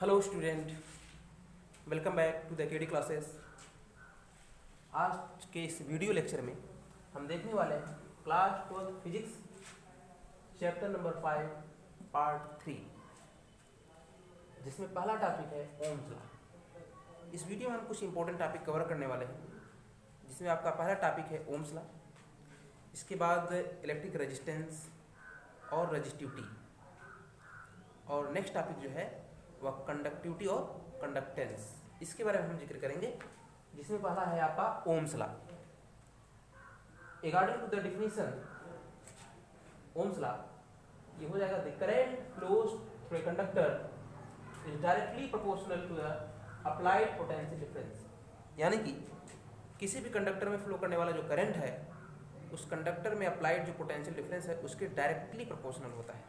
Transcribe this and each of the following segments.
Hello student, welcome back to the KD classes. आज के इस वीडियो लेक्चर में हम देखने वाले हैं class 12 physics chapter number 5 part 3, जिसमें पहला टॉपिक है ओम्स लॉ। इस वीडियो में हम कुछ इंपॉर्टेंट टॉपिक कवर करने वाले हैं, जिसमें आपका पहला टॉपिक है ओम्स लॉ, इसके बाद इलेक्ट्रिक रेजिस्टेंस और रजिस्टिविटी, और नेक्स्ट टॉपिक जो है वह कंडक्टिविटी और कंडक्टेंस, इसके बारे में हम जिक्र करेंगे, जिसमें पहला है आपका Ohm's law. According to the definition Ohm's law ये हो जाएगा the current flows through a conductor is directly proportional to the applied potential difference, यानी कि किसी भी कंडक्टर में फ्लो करने वाला जो करंट है उस कंडक्टर में अप्लाइड जो पोटेंशियल डिफरेंस है उसके डायरेक्टली प्रोपोर्शनल होता है।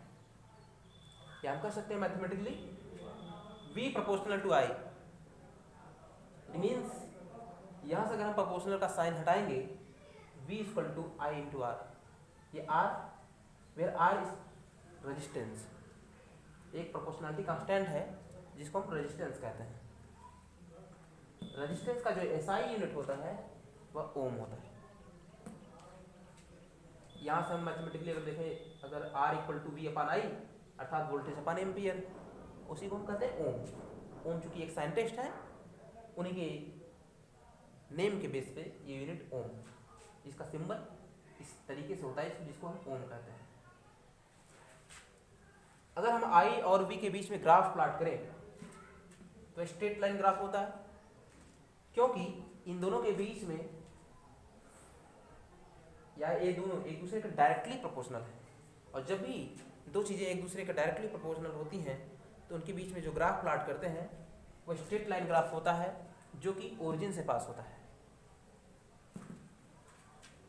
या हम कह सकते हैं mathematically V proportional to I। It means यहाँ से अगर हम प्रोपोर्शनल का साइन हटाएंगे V equal to I into R, ये R where R is resistance, एक प्रोपोर्शनलिटी कांस्टेंट है जिसको हम रेजिस्टेंस कहते हैं। रेजिस्टेंस का जो SI यूनिट होता है वह ओम होता है। यहाँ से हम मैथमेटिकली अगर देखें, अगर R equal to V upon I अर्थात वोल्टेज अपान एम्पियर, उसी को हम कहते हैं ओम। ओम चूंकि एक साइंटिस्ट है, उन्हीं के नेम के बेस पे ये यूनिट ओम, इसका सिंबल इस तरीके से होता है जिसको हम ओम कहते हैं। अगर हम I और V के बीच में ग्राफ प्लॉट करें तो स्ट्रेट लाइन ग्राफ होता है, क्योंकि इन दोनों के बीच में या ये दोनों एक दूसरे के डायरेक्टली प्रोपोर्शनल है, और जब भी दो चीज़ें एक दूसरे के डायरेक्टली प्रोपोर्शनल होती हैं तो उनके बीच में जो ग्राफ प्लॉट करते हैं वो स्ट्रेट लाइन ग्राफ होता है, जो कि ओरिजिन से पास होता है।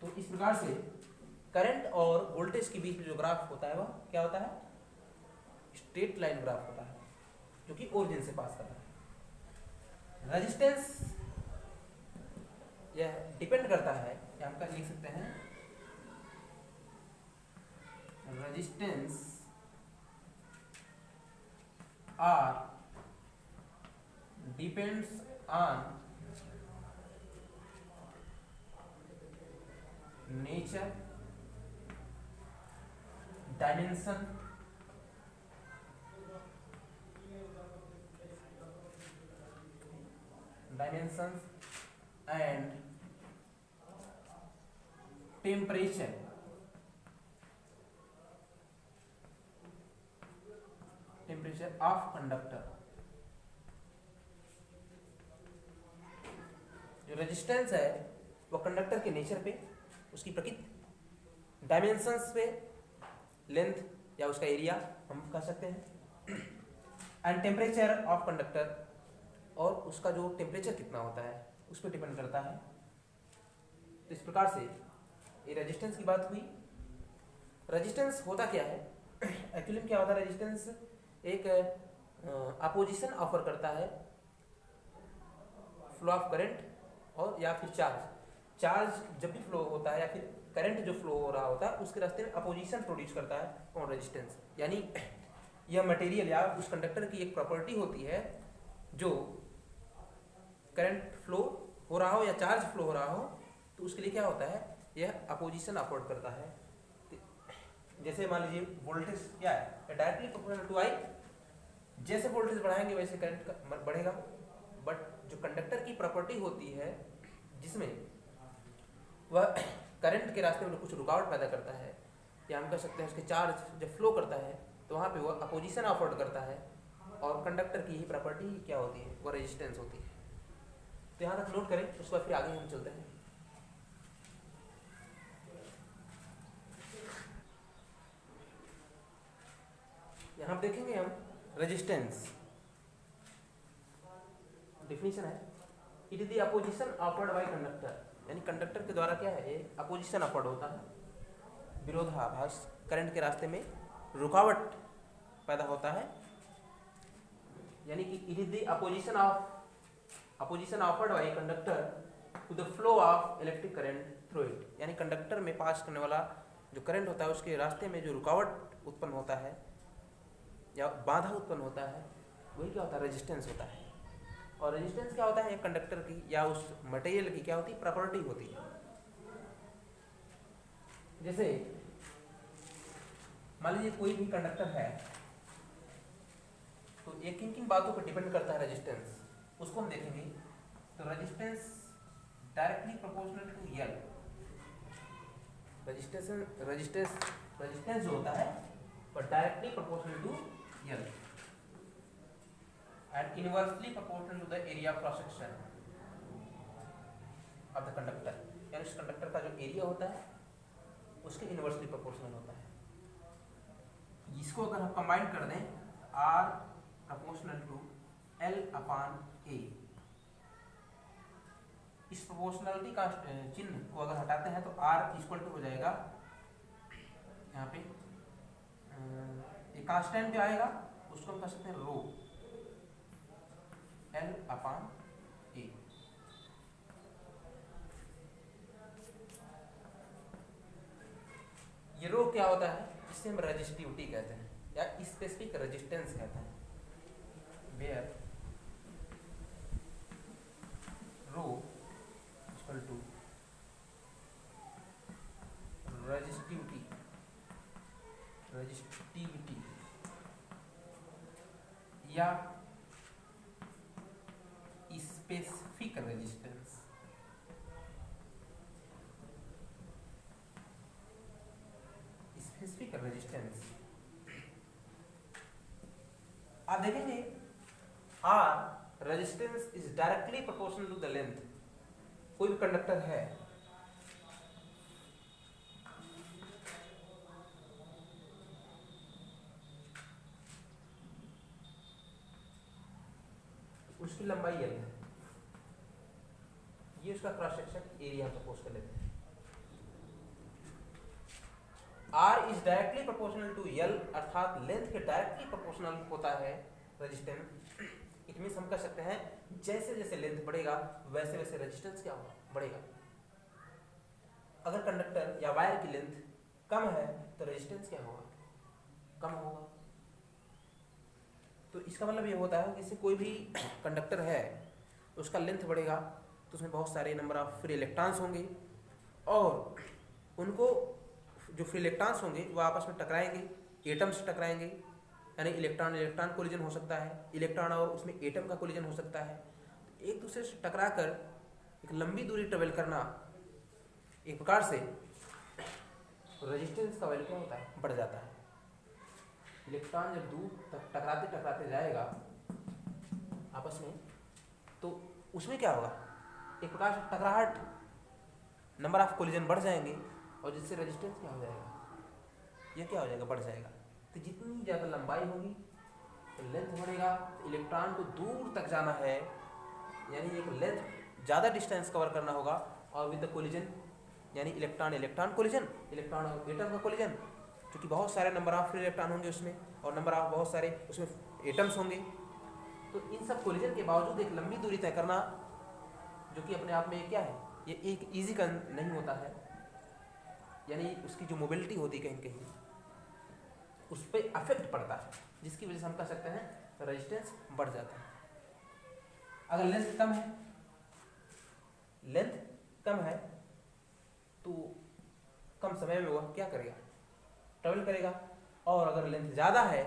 तो इस प्रकार से करंट और वोल्टेज के बीच में जो ग्राफ होता है वह क्या होता है? स्ट्रेट लाइन ग्राफ होता है, जो कि ओरिजिन से पास करता है। रेजिस्टेंस यह डिपेंड करता है, या हम लिख सकते हैं resistance R depends on nature, dimension, dimensions and temperature of conductor. जो रेजिस्टेंस है वो कंडक्टर के नेचर पे, उसकी प्रकृति, डायमेंशंस पे, लेंथ या उसका एरिया हम कह सकते हैं, एंड टेम्परेचर ऑफ कंडक्टर, और उसका जो टेम्परेचर कितना होता है उस पर डिपेंड करता है। तो इस प्रकार से ये रेजिस्टेंस की बात हुई। रेजिस्टेंस होता क्या है? एक्चुअली क्या होता है? रेजिस्टेंस एक अपोजिशन ऑफर करता है फ्लो ऑफ करंट और या फिर चार्ज जब भी फ्लो होता है या फिर करंट जो फ्लो हो रहा होता है उसके रास्ते में अपोजिशन प्रोड्यूस करता है कौन? रेजिस्टेंस। यानी यह मटेरियल या उस कंडक्टर की एक प्रॉपर्टी होती है जो करंट फ्लो हो रहा हो या चार्ज फ्लो हो रहा हो तो उसके लिए क्या होता है? यह अपोजिशन अफोर्ड करता है। जैसे मान लीजिए वोल्टेज क्या है? डायरेक्टली प्रोपोर्शनल टू I, जैसे वोल्टेज बढ़ाएंगे वैसे करंट बढ़ेगा। बट जो कंडक्टर की प्रॉपर्टी होती है जिसमें वह करंट के रास्ते में कुछ रुकावट पैदा करता है, या हम कह सकते हैं उसके चार्ज जब फ्लो करता है तो वहाँ पे वह अपोजिशन अफोर्ड करता है, और कंडक्टर की ही प्रॉपर्टी क्या होती है? वह रेजिस्टेंस होती है। तो यहाँ तक नोट करें, उसके बाद फिर आगे हम चलते हैं। यहाँ देखेंगे हम रेजिस्टेंस, डेफिनेशन है it is the opposition offered by conductor, यानी कंडक्टर के द्वारा क्या है? ये अपोजिशन ऑफर्ड होता है, विरोधाभास, करंट के रास्ते में रुकावट पैदा होता है, यानी कि it is the opposition offered by conductor to the flow of electric current through it, यानी कंडक्टर में पास करने वाला जो करंट होता है उसके रास्ते में जो रुकावट उत्पन्न होता है या बाधा उत्पन्न होता है वही क्या होता है, रेजिस्टेंस होता है। और रेजिस्टेंस क्या होता है, एक कंडक्टर की या उस मटेरियल की क्या होती है, प्रॉपर्टी होती है। जैसे मान लीजिए कोई भी कंडक्टर है, तो ये किन किन बातों पर डिपेंड करता है रेजिस्टेंस, उसको हम देखेंगे। तो resistance directly proportional to L, resistance जो होता है वो directly proportional to L and inversely proportional to the area of cross section of the conductor, यानी उस कंडक्टर का जो एरिया होता है उसके इनवर्सली प्रोपोर्शनल होता है। इसको अगर हम कंबाइन कर दें, R proportional to L upon A, इस प्रोपोर्शनलिटी का चिन्ह को अगर हटाते हैं तो R इक्वल टू हो जाएगा, यहाँ पे एक कांस्टेंट जो आएगा उसको हम कह सकते हैं रो L अपान A। ये रो क्या होता है, इससे हम रेजिस्टिविटी कहते हैं या स्पेसिफिक रेजिस्टेंस कहते हैं, where rho equal to resistivity या स्पेसिफिक रेजिस्टेंस। स्पेसिफिक रेजिस्टेंस आप देखेंगे, R resistance is directly proportional to the length. कोई भी कंडक्टर है, उसकी लंबाई L है, ये उसका क्रॉस सेक्शन एरिया सपोज कर लेते हैं। R is directly proportional to L, अर्थात लेंथ के डायरेक्टली प्रोपोर्शनल होता है रेजिस्टेंस। इट मींस हम कह सकते हैं जैसे जैसे लेंथ बढ़ेगा वैसे वैसे रेजिस्टेंस क्या होगा, बढ़ेगा। अगर कंडक्टर या वायर की लेंथ कम है तो रेजिस्टेंस क्या होगा, कम होगा। तो इसका मतलब ये होता है कि जैसे कोई भी कंडक्टर है उसका लेंथ बढ़ेगा तो उसमें बहुत सारे नंबर ऑफ फ्री इलेक्ट्रॉन्स होंगे, और उनको जो फ्री इलेक्ट्रॉन्स होंगे वो आपस में टकराएंगे, एटम्स टकराएंगे, यानी इलेक्ट्रॉन इलेक्ट्रॉन कोलिजन हो सकता है, इलेक्ट्रॉन और उसमें एटम का कोलिजन हो सकता है। एक दूसरे से टकरा कर एक लंबी दूरी ट्रेवल करना, एक प्रकार से रेजिस्टेंस का वैल्यू क्या होता है, बढ़ जाता है। इलेक्ट्रॉन जब दूर तक टकराते टकराते जाएगा आपस में, तो उसमें क्या होगा, एक प्रकार से टकराहट, नंबर ऑफ कोलिजन बढ़ जाएंगे, और जिससे रेजिस्टेंस क्या हो जाएगा, ये क्या हो जाएगा, बढ़ जाएगा। तो जितनी ज़्यादा लंबाई होगी तो लेंथ बढ़ेगा, तो इलेक्ट्रॉन को दूर तक जाना है, यानी एक लेंथ ज़्यादा डिस्टेंस कवर करना होगा, और विद द कोलिजन यानी इलेक्ट्रॉन इलेक्ट्रॉन कोलिजन, इलेक्ट्रॉन और एटम का कोलिजन, क्योंकि बहुत सारे नंबर ऑफ फ्री इलेक्ट्रॉन होंगे उसमें, और नंबर ऑफ बहुत सारे उसमें एटम्स होंगे। तो इन सब कोलिजन के बावजूद एक लंबी दूरी तय करना, जो कि अपने आप में क्या है, ये एक ईजी का नहीं होता है, यानी उसकी जो मोबिलिटी होती है कहीं कहीं उस पर अफेक्ट पड़ता है, जिसकी वजह से हम कह सकते हैं रेजिस्टेंस बढ़ जाता है। अगर लेंथ कम है तो कम समय में वह क्या करेगा, ट्रेवल करेगा, और अगर लेंथ ज़्यादा है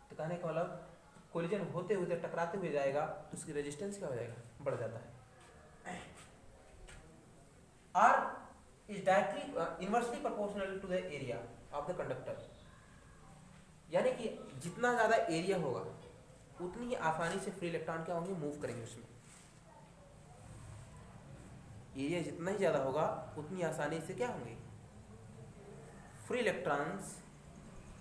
तो कहने का मतलब कोलिजन होते होते टकराते हुए जाएगा, तो उसकी रेजिस्टेंस क्या हो जाएगा, बढ़ जाता है। R is directly inversely proportional to the area of the conductor, यानी कि जितना ज़्यादा एरिया होगा उतनी ही आसानी से फ्री इलेक्ट्रॉन क्या होंगे, मूव करेंगे उसमें। एरिया जितना ही ज़्यादा होगा उतनी आसानी से क्या होंगे, फ्री इलेक्ट्रॉन्स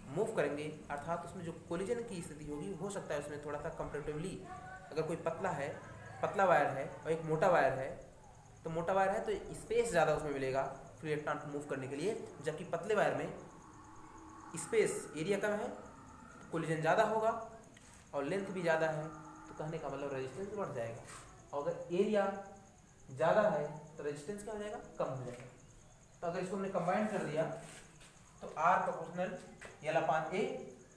मूव करेंगे, अर्थात उसमें जो कोलिजन की स्थिति होगी, हो सकता है उसमें थोड़ा सा कंपेरेटिवली, अगर कोई पतला वायर है और एक मोटा वायर है, तो मोटा वायर है तो स्पेस ज़्यादा उसमें मिलेगा फ्री इलेक्ट्रॉन को मूव करने के लिए, जबकि पतले वायर में स्पेस एरिया कम है, तो कोलिजन ज़्यादा होगा और लेंथ भी ज़्यादा है, तो कहने का मतलब रेजिस्टेंस बढ़ जाएगा। और अगर एरिया ज़्यादा है तो रेजिस्टेंस क्या हो जाएगा, कम हो जाएगा। तो अगर इसको हमने कंबाइन कर दिया तो R proportional L upon A,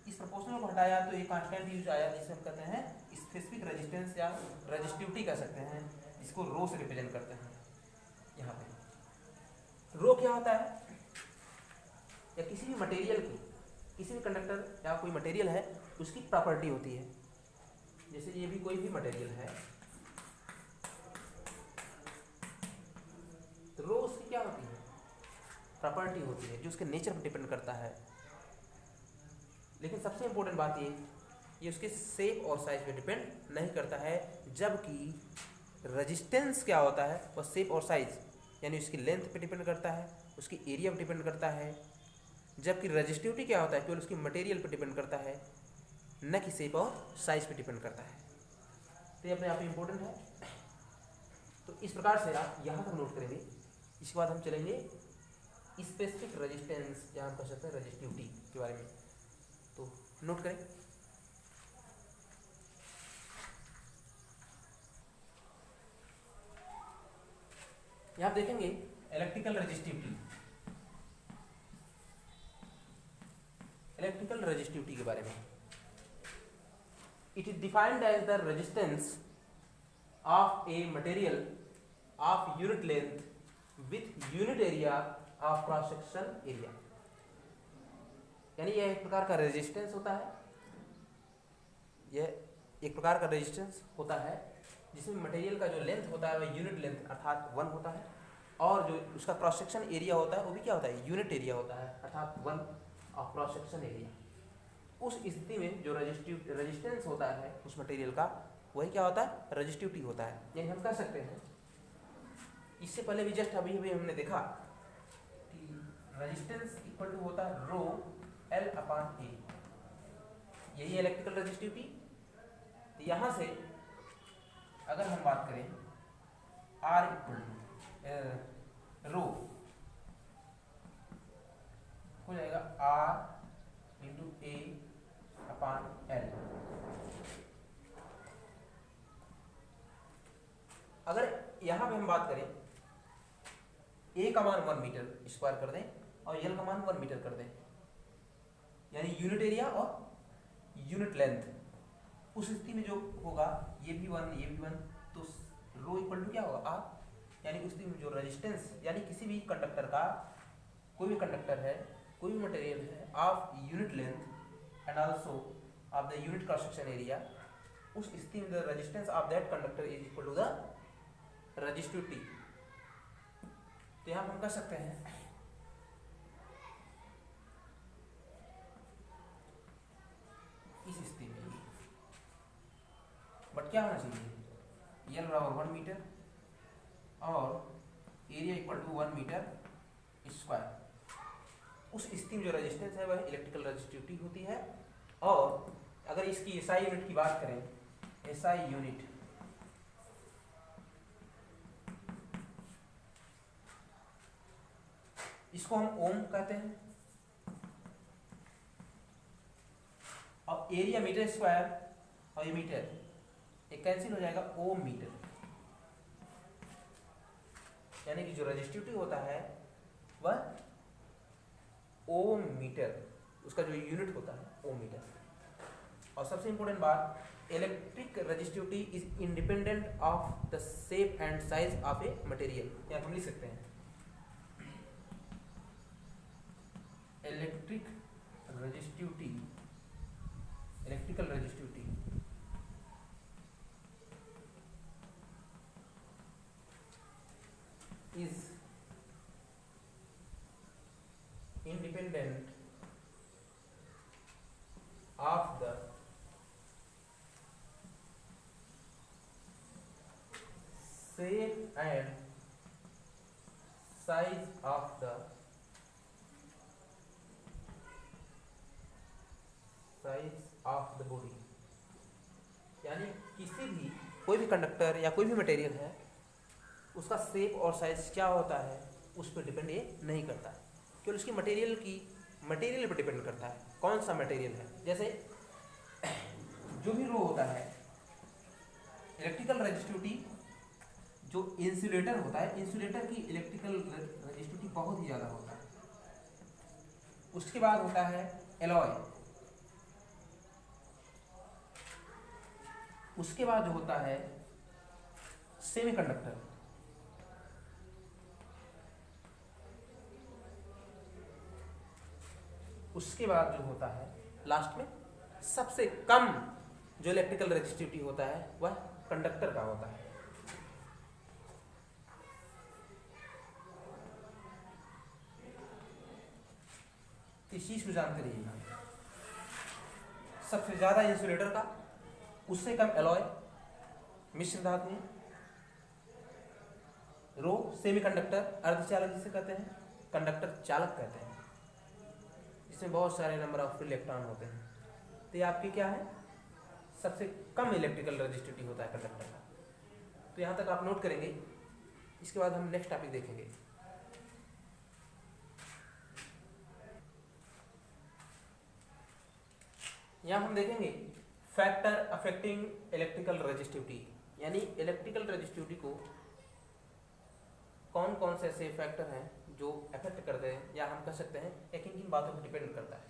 इस प्रोपोर्शनल को हटाया तो एक कांस्टेंट यूज आया जिसे हम कहते हैं स्पेसिफिक रेजिस्टेंस या रेजिस्टिविटी कह सकते हैं, इसको रो से रिप्रेजेंट करते हैं। यहाँ पे रो क्या होता है, या किसी भी मटेरियल की, किसी भी कंडक्टर या कोई मटेरियल है उसकी प्रॉपर्टी होती है। जैसे ये भी कोई भी मटेरियल है तो रो उसकी क्या होती है, प्रॉपर्टी होती है जो उसके नेचर पर डिपेंड करता है। लेकिन सबसे इंपॉर्टेंट बात ये उसके शेप और साइज पे डिपेंड नहीं करता है, जबकि रेजिस्टेंस क्या होता है वह शेप और साइज यानी उसकी लेंथ पे डिपेंड करता है, उसकी एरिया पे डिपेंड करता है, जबकि रेजिस्टिविटी क्या होता है केवल उसकी मटेरियल पे डिपेंड करता है, न कि शेप और साइज पे डिपेंड करता है। तो ये अपने आप में इम्पोर्टेंट है। तो इस प्रकार से आप यहाँ तक नोट करेंगे। इसके बाद हम चलेंगे स्पेसिफिक रेजिस्टेंस या हम कह सकते हैं रेजिस्टिविटी के बारे में। तो नोट करें, यहाँ आप देखेंगे इलेक्ट्रिकल रेजिस्टिविटी, इलेक्ट्रिकल रेजिस्टिविटी के बारे में। It is defined as the resistance of a material of unit length with unit area of cross section area. यानी यह एक प्रकार का रेजिस्टेंस होता है, यह एक प्रकार का रेजिस्टेंस होता है जिसमें मटेरियल का जो लेंथ होता है वह यूनिट लेंथ अर्थात 1 होता है, और जो उसका क्रॉस सेक्शन एरिया होता है वो भी क्या होता है, यूनिट एरिया होता है अर्थात 1 ऑफ क्रॉस सेक्शन एरिया। उस स्थिति में जो रेजिस्टेंस होता है उस मटेरियल का वही क्या होता है, रेजिस्टिविटी होता है। यानी हम कह सकते हैं, इससे पहले भी जस्ट अभी हमने देखा कि रेजिस्टेंस इक्वल टू होता है रो L अपॉन ए, यही है इलेक्ट्रिकल रेजिस्टिविटी। तो यहाँ से अगर हम बात करें R इक्वल टू रो हो जाएगा R इंटू ए अपॉन L। अगर यहाँ पे हम बात करें A का मान 1 मीटर स्क्वायर कर दें और L का मान 1 मीटर कर दें, यानी यूनिट एरिया और यूनिट लेंथ, उस स्थिति में जो होगा ये भी 1 ये भी 1, तो रो इक्वल टू क्या होगा R। यानी उस स्थिति में जो रेजिस्टेंस यानी किसी भी कंडक्टर का, कोई भी कंडक्टर है, कोई भी मटेरियल है of unit length and also of the unit cross section area, उस स्थिति में the resistance of that conductor is equal to the resistivity. तो यहाँ हम कह सकते हैं इस स्थिति में बट क्या होना चाहिए, L बराबर 1 मीटर और area equal to 1 metre square. उस स्थिति में जो रेजिस्टेंस है वह इलेक्ट्रिकल रेजिस्टिविटी होती है। और अगर इसकी SI यूनिट की बात करें, SI यूनिट इसको हम ओम कहते हैं, और एरिया मीटर स्क्वायर और ये मीटर एक कैंसिल हो जाएगा, ओम मीटर। यानी कि जो रेजिस्टिविटी होता है वह ओम मीटर, उसका जो यूनिट होता है ओम मीटर। और सबसे इंपॉर्टेंट बात, electric resistivity is independent of the shape and size of a material. यहाँ हम लिख सकते हैं electric resistivity, electrical resistivity is independent of the shape and size of the body। यानी किसी भी, कोई भी कंडक्टर या कोई भी मटेरियल है उसका शेप और साइज क्या होता है उस पर डिपेंड ये नहीं करता है, केवल उसकी मटेरियल पर डिपेंड करता है कौन सा मटेरियल है। जैसे जो भी रो होता है, इलेक्ट्रिकल रेजिस्टिविटी जो इंसुलेटर होता है, इंसुलेटर की इलेक्ट्रिकल रेजिस्टिविटी बहुत ही ज़्यादा होता है। उसके बाद होता है एलॉय, उसके बाद जो होता है सेमीकंडक्टर, उसके बाद जो होता है लास्ट में सबसे कम जो इलेक्ट्रिकल रेजिस्टिविटी होता है वह कंडक्टर का होता है। इस चीज को जानते रहिएगा, सबसे ज्यादा इंसुलेटर का, उससे कम एलॉय मिश्र धातु, रो सेमीकंडक्टर अर्धचालक जिसे कहते हैं, कंडक्टर चालक कहते हैं, इसमें बहुत सारे नंबर ऑफ इलेक्ट्रॉन होते हैं। तो ये आपकी क्या है, सबसे कम इलेक्ट्रिकल रेजिस्टिविटी होता है कंडक्टर का। तो यहाँ तक आप नोट करेंगे, इसके बाद हम नेक्स्ट टॉपिक देखेंगे। यहाँ हम देखेंगे फैक्टर अफेक्टिंग इलेक्ट्रिकल रेजिस्टिविटी, यानी इलेक्ट्रिकल रेजिस्टिविटी को कौन कौन से ऐसे फैक्टर हैं जो अफेक्ट करते हैं, या हम कह सकते हैं एक किन बातों पर डिपेंड करता है।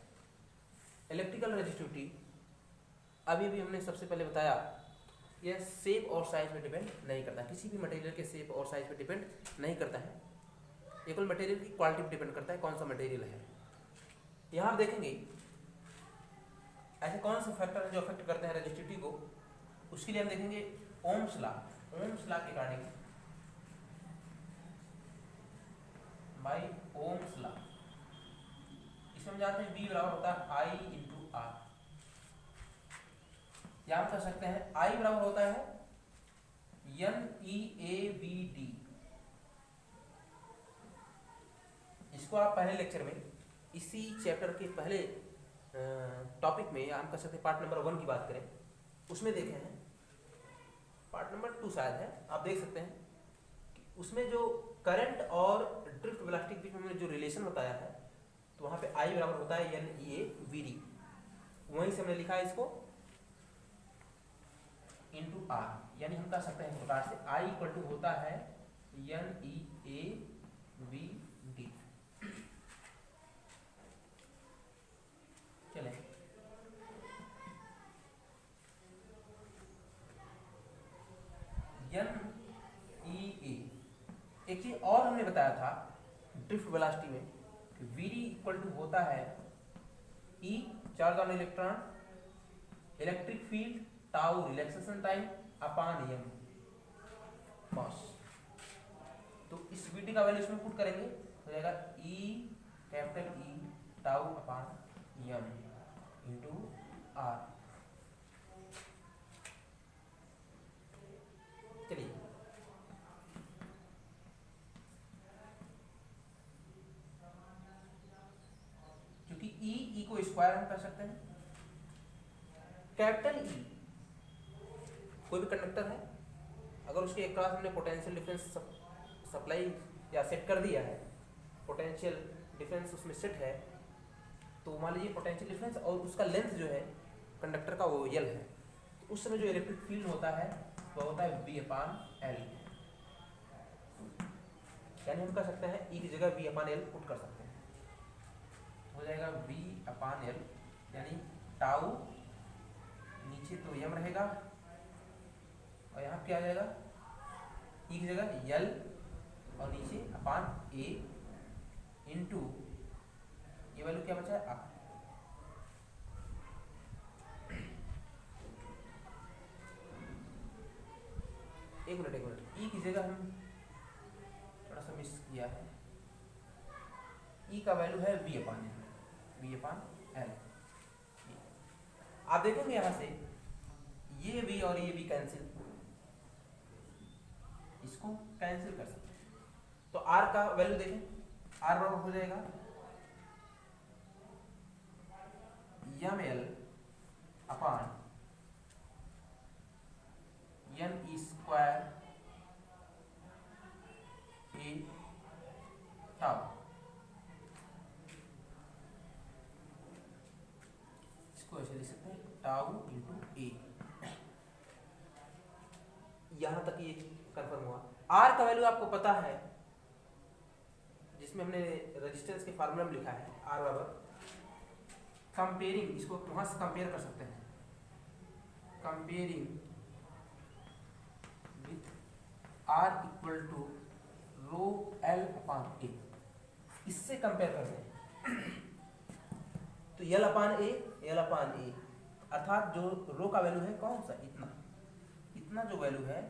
इलेक्ट्रिकल रेजिस्टिविटी अभी भी हमने सबसे पहले बताया, यह शेप और साइज पे डिपेंड नहीं करता, किसी भी मटेरियल के शेप और साइज पे डिपेंड नहीं करता है, ये केवल मटेरियल की क्वालिटी पे डिपेंड करता है, कौन सा मटेरियल है। यहाँ आप देखेंगे ऐसे कौन से फैक्टर हैं जो अफेक्ट करते हैं रेजिस्टिविटी को। उसके लिए हम देखेंगे ओम्स लॉ, ओम्स लॉ के अकॉर्डिंग, बाय ओम्स लॉ, इसमें हम जानते हैं V बराबर होता है I इंटू R, या हम कह सकते हैं I बराबर होता है NEAVD। इसको आप पहले लेक्चर में इसी चैप्टर के पहले टॉपिक में, या हम कह सकते हैं पार्ट नंबर 1 की बात करें, उसमें देखे हैं, पार्ट नंबर 2 शायद है, आप देख सकते हैं कि उसमें जो करंट और ड्रिफ्ट वेलोसिटी के बीच में जो रिलेशन बताया है, तो वहाँ पे I बराबर होता है NEAVD, वहीं से हमने लिखा है इसको इंटू R, यानी हम कह सकते हैं इस प्रकार से I इक्वल टू होता है NEAVD। चले NEA, एक चीज और हमने बताया था ड्रिफ्ट वेलोसिटी में, VD इक्वल टू होता है E charge on electron, electric field tau relaxation time upon m मास। तो इस VD का वैल्यू इसमें पुट करेंगे, हो जाएगा E कैपिटल E टाउ अपान m इंटू R। चलिए क्योंकि E को स्क्वायर हम कर सकते हैं, कैपिटल E कोई भी कंडक्टर है, अगर उसके एक क्रॉस हमने पोटेंशियल डिफरेंस सप्लाई या सेट कर दिया है, पोटेंशियल डिफरेंस उसमें सेट है, तो मान लीजिए पोटेंशियल डिफरेंस और उसका लेंथ जो है कंडक्टर का वो L है, तो उस समय जो इलेक्ट्रिक फील्ड होता है वह होता है V अपान L, यानी हम कर सकते हैं E की जगह V अपान L पुट कर सकते हैं, हो जाएगा V अपान L, यानी टाउ नीचे तो m रहेगा और यहाँ क्या आ जाएगा E की जगह L और नीचे अपान A इंटू ये वैल्यू क्या बचा है R। एक मिनट E की जगह हम थोड़ा सा मिस किया है, E का वैल्यू है V अपान L। आप देखेंगे यहाँ से ये V और ये V कैंसिल, इसको कैंसिल कर सकते हैं, तो R का वैल्यू देखें, R बराबर हो जाएगा ml upon n square A tau. इसको ऐसे लिख सकते हैं टाउ इंटू ए। यहां तक ये कंफर्म हुआ। R का वैल्यू आपको पता है, जिसमें हमने रेजिस्टेंस के फार्मूला में लिखा है R बराबर कंपेयरिंग, इसको वहां से कंपेयर कर सकते हैं, comparing with R equal to rho L upon A, इससे कंपेयर करते हैं तो L अपान A अर्थात जो रो का वैल्यू है कौन सा, इतना जो वैल्यू है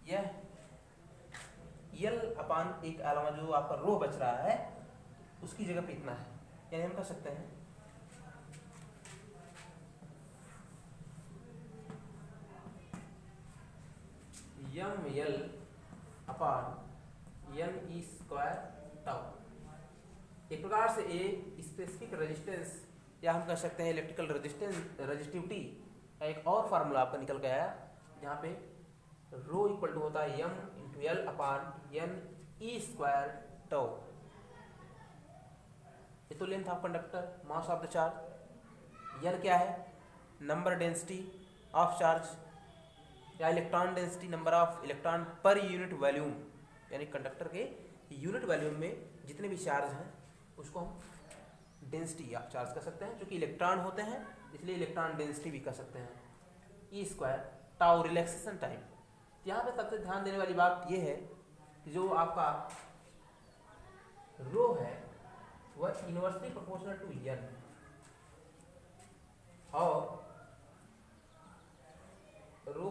यह L अपान A के अलावा जो आपका रो बच रहा है उसकी जगह पे इतना है, यानी हम कह सकते हैं यम L अपान एन ई स्क्वायर टाउ। एक प्रकार से ए स्पेसिफिक रेजिस्टेंस या हम कह सकते हैं इलेक्ट्रिकल रजिस्टिविटी का एक और फार्मूला आपका निकल गया है, जहाँ पे रो इक्वल टू होता है m into L upon n e square tau. ये तो length of conductor, mass of the charge. N क्या है, नंबर डेंसिटी ऑफ चार्ज या electron density, number of electron पर यूनिट वॉल्यूम, यानी कंडक्टर के यूनिट वॉल्यूम में जितने भी चार्ज हैं उसको हम डेंसिटी ऑफ चार्ज कर सकते हैं। क्योंकि इलेक्ट्रॉन होते हैं इसलिए इलेक्ट्रॉन डेंसिटी भी कर सकते हैं। ई स्क्वायर टाउ रिलैक्सेशन टाइम। यहाँ पे सबसे ध्यान देने वाली बात यह है कि जो आपका रो है वह इनवर्सली प्रोपोर्शनल टू एन और rho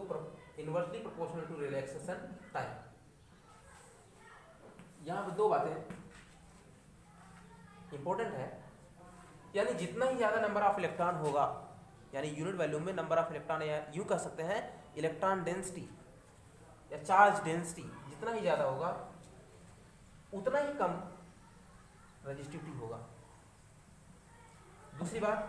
inversely proportional to relaxation time. यहाँ पे दो बातें इंपॉर्टेंट है, यानी जितना ही ज्यादा नंबर ऑफ इलेक्ट्रॉन होगा, यानी यूनिट वॉल्यूम में नंबर ऑफ इलेक्ट्रॉन, या यूं कह सकते हैं इलेक्ट्रॉन डेंसिटी या चार्ज डेंसिटी जितना ही ज्यादा होगा उतना ही कम रजिस्टिविटी होगा। दूसरी बात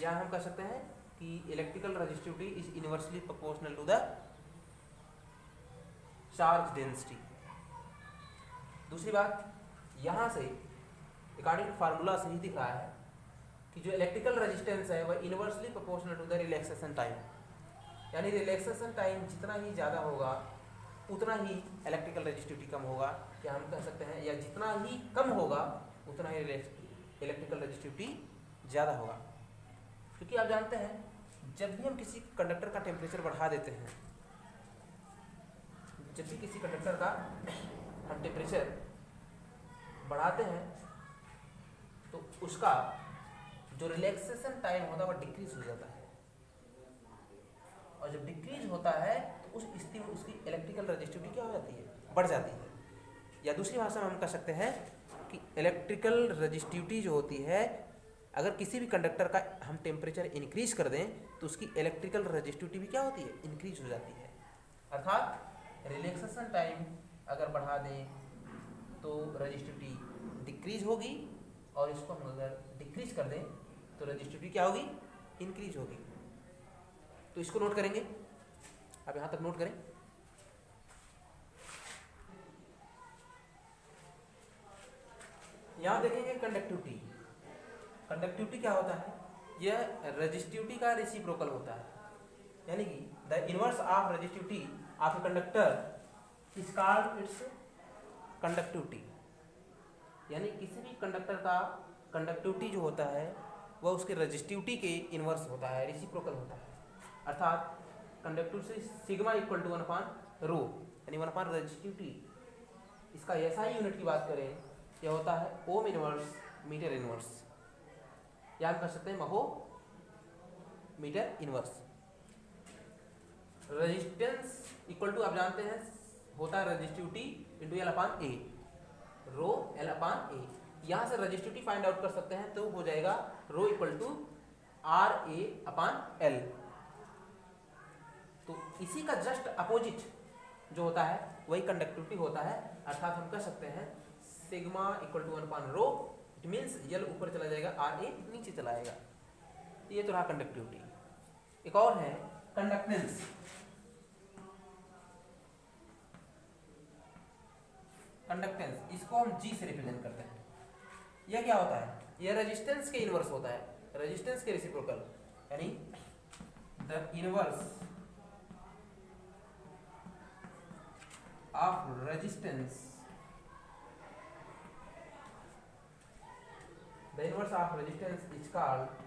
यहाँ हम कह सकते हैं कि electrical resistivity is inversely proportional to the charge density. दूसरी बात यहाँ से अकॉर्डिंग टू फार्मूला से ही दिख रहा है कि जो इलेक्ट्रिकल रेजिस्टेंस है वह inversely proportional to the relaxation time, यानी रिलैक्सेशन टाइम जितना ही ज़्यादा होगा उतना ही इलेक्ट्रिकल रेजिस्टिविटी कम होगा, या हम कह सकते हैं या जितना ही कम होगा उतना ही इलेक्ट्रिकल रेजिस्टिविटी ज़्यादा होगा। क्योंकि आप जानते हैं जब भी हम किसी कंडक्टर का टेम्परेचर बढ़ा देते हैं, जब भी किसी कंडक्टर का हम टेम्परेचर बढ़ाते हैं तो उसका जो रिलैक्सेशन टाइम होता है वह डिक्रीज हो जाता है, और जब डिक्रीज होता है तो उस स्थिति में उसकी इलेक्ट्रिकल रजिस्टिविटी क्या हो जाती है, बढ़ जाती है। या दूसरी भाषा में हम कह सकते हैं कि इलेक्ट्रिकल रजिस्टिविटी जो होती है, अगर किसी भी कंडक्टर का हम टेम्परेचर इंक्रीज कर दें तो उसकी इलेक्ट्रिकल रजिस्टिविटी भी क्या होती है, इंक्रीज हो जाती है। अर्थात रिलैक्सेशन टाइम अगर बढ़ा दें तो रजिस्टिविटी डिक्रीज होगी, और इसको हम अगर डिक्रीज कर दें तो रजिस्टिविटी क्या होगी, इंक्रीज होगी। तो इसको नोट करेंगे, आप यहाँ तक नोट करें। यहाँ देखेंगे कंडक्टिविटी। कंडक्टिविटी क्या होता है, यह रजिस्टिविटी का रेसिप्रोकल होता है, यानी कि the inverse of resistivity of A conductor is called its conductivity. यानी किसी भी कंडक्टर का कंडक्टिविटी जो होता है वह उसके रजिस्टिविटी के इनवर्स होता है, रेसिप्रोकल होता है। अर्थात कंडक्टिविटी सिग्मा इक्वल टू 1/रो, यानी 1 रजिस्टिविटी। इसका एसआई यूनिट की बात करें यह होता है ओम इनवर्स मीटर इनवर्स, या हम कह सकते हैं mho metre inverse. Resistance equal to आप जानते हैं होता है resistivity into L upon A, rho L upon A. यहाँ से रजिस्टिविटी फाइंड आउट कर सकते हैं तो हो जाएगा rho equal to R A upon L. तो इसी का जस्ट अपोजिट जो होता है वही कंडक्टिविटी होता है। अर्थात हम कह सकते हैं सिग्मा इक्वल टू 1/रो, इट मीन्स एल ऊपर चला जाएगा, आर ए नीचे चला आएगा। ये तो रहा कंडक्टिविटी। एक और है कंडक्टेंस। कंडक्टेंस इसको हम जी से रिप्रेजेंट करते हैं। यह क्या होता है, यह रेजिस्टेंस के इनवर्स होता है, रेजिस्टेंस के रेसिप्रोकल, यानी the inverse of resistance, the inverse of resistance is called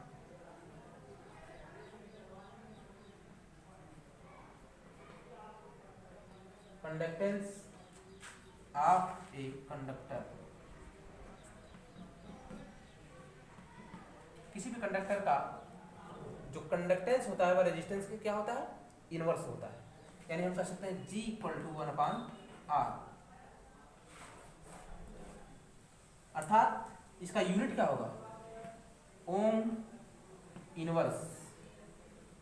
conductance of a conductor, किसी भी कंडक्टर का जो कंडक्टेंस होता है वह रेजिस्टेंस के क्या होता है, इनवर्स होता है। यानी हम कह सकते हैं G = 1/R, अर्थात इसका यूनिट क्या होगा, ओम इनवर्स,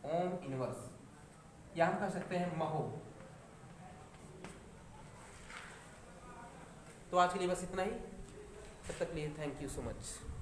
ओम इनवर्स, या हम कह सकते हैं महो। तो आज के लिए बस इतना ही, तब तक के लिए थैंक यू सो मच।